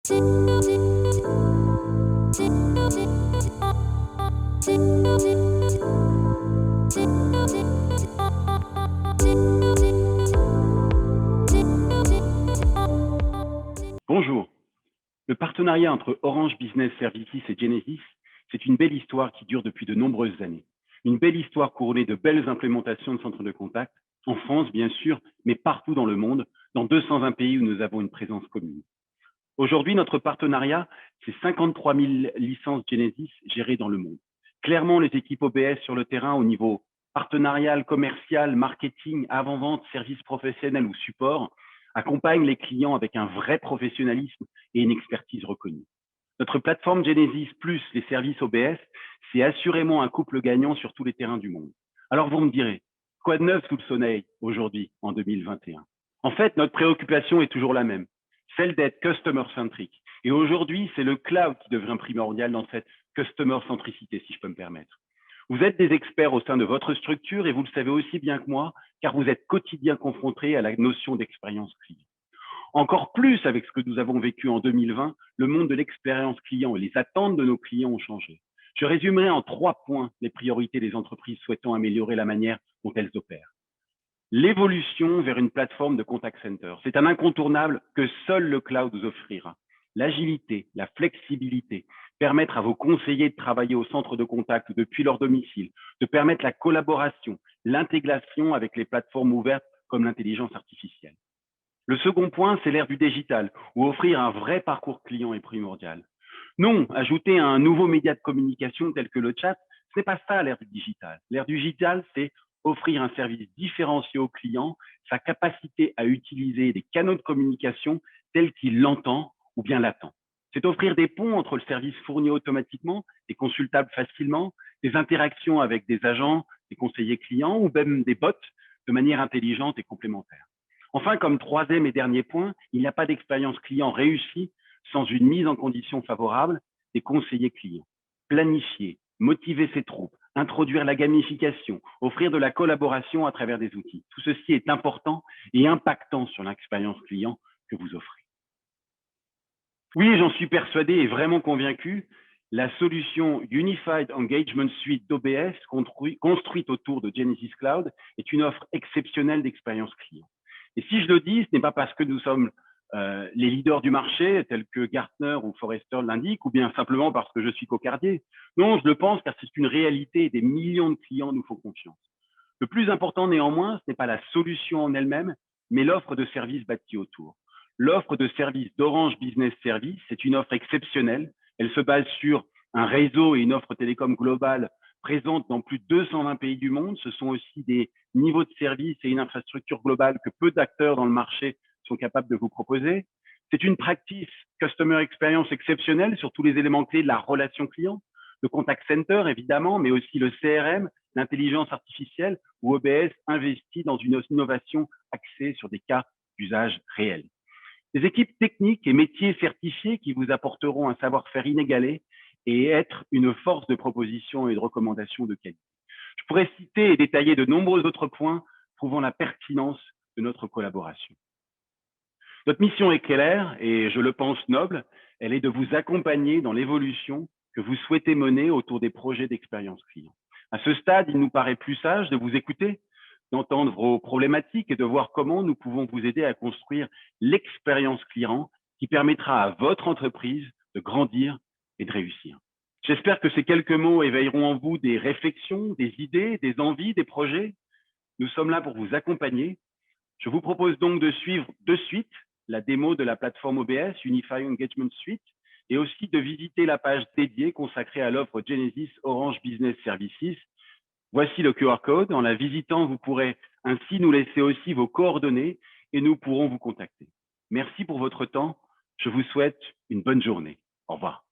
Bonjour. Le partenariat entre Orange Business Services et Genesys, c'est une belle histoire qui dure depuis de nombreuses années. Une belle histoire couronnée de belles implémentations de centres de contact, en France bien sûr, mais partout dans le monde, dans 220 pays où nous avons une présence commune. Aujourd'hui, notre partenariat, c'est 53 000 licences Genesys gérées dans le monde. Clairement, les équipes OBS sur le terrain au niveau partenarial, commercial, marketing, avant-vente, services professionnels ou support accompagnent les clients avec un vrai professionnalisme et une expertise reconnue. Notre plateforme Genesys plus les services OBS, c'est assurément un couple gagnant sur tous les terrains du monde. Alors vous me direz, quoi de neuf sous le soleil aujourd'hui en 2021? En fait, notre préoccupation est toujours la même, celle d'être customer-centric. Et aujourd'hui, c'est le cloud qui devient primordial dans cette customer-centricité, si je peux me permettre. Vous êtes des experts au sein de votre structure et vous le savez aussi bien que moi, car vous êtes quotidien confrontés à la notion d'expérience client. Encore plus avec ce que nous avons vécu en 2020, le monde de l'expérience client et les attentes de nos clients ont changé. Je résumerai en 3 points les priorités des entreprises souhaitant améliorer la manière dont elles opèrent. L'évolution vers une plateforme de contact center, c'est un incontournable que seul le cloud vous offrira. L'agilité, la flexibilité, permettre à vos conseillers de travailler au centre de contact depuis leur domicile, de permettre la collaboration, l'intégration avec les plateformes ouvertes comme l'intelligence artificielle. Le second point, c'est l'ère du digital, où offrir un vrai parcours client est primordial. Non, ajouter un nouveau média de communication tel que le chat, ce n'est pas ça l'ère du digital. L'ère du digital, c'est offrir un service différencié au client, sa capacité à utiliser des canaux de communication tels qu'il l'entend ou bien l'attend. C'est offrir des ponts entre le service fourni automatiquement et consultable facilement, des interactions avec des agents, des conseillers clients ou même des bots de manière intelligente et complémentaire. Enfin, comme troisième et dernier point, il n'y a pas d'expérience client réussie sans une mise en condition favorable des conseillers clients. Planifier, motiver ses troupes, introduire la gamification, offrir de la collaboration à travers des outils. Tout ceci est important et impactant sur l'expérience client que vous offrez. Oui, j'en suis persuadé et vraiment convaincu, la solution Unified Engagement Suite d'OBS, construite autour de Genesys Cloud, est une offre exceptionnelle d'expérience client. Et si je le dis, ce n'est pas parce que nous sommes les leaders du marché, tels que Gartner ou Forrester l'indiquent, ou bien simplement parce que je suis cocardier. Non, je le pense car c'est une réalité et des millions de clients nous font confiance. Le plus important néanmoins, ce n'est pas la solution en elle-même, mais l'offre de services bâtie autour. L'offre de services d'Orange Business Services, c'est une offre exceptionnelle. Elle se base sur un réseau et une offre télécom globale présente dans plus de 220 pays du monde. Ce sont aussi des niveaux de service et une infrastructure globale que peu d'acteurs dans le marché sont capables de vous proposer. C'est une practice Customer Experience exceptionnelle sur tous les éléments clés de la relation client, le contact center évidemment, mais aussi le CRM, l'intelligence artificielle, où OBS investit dans une innovation axée sur des cas d'usage réels. Des équipes techniques et métiers certifiés qui vous apporteront un savoir-faire inégalé et être une force de proposition et de recommandation de qualité. Je pourrais citer et détailler de nombreux autres points prouvant la pertinence de notre collaboration. Notre mission est claire et je le pense noble, elle est de vous accompagner dans l'évolution que vous souhaitez mener autour des projets d'expérience client. À ce stade, il nous paraît plus sage de vous écouter, d'entendre vos problématiques et de voir comment nous pouvons vous aider à construire l'expérience client qui permettra à votre entreprise de grandir et de réussir. J'espère que ces quelques mots éveilleront en vous des réflexions, des idées, des envies, des projets. Nous sommes là pour vous accompagner. Je vous propose donc de suivre de suite la démo de la plateforme OBS, Unified Engagement Suite, et aussi de visiter la page dédiée consacrée à l'offre Genesys Orange Business Services. Voici le QR code. En la visitant, vous pourrez ainsi nous laisser aussi vos coordonnées et nous pourrons vous contacter. Merci pour votre temps. Je vous souhaite une bonne journée. Au revoir.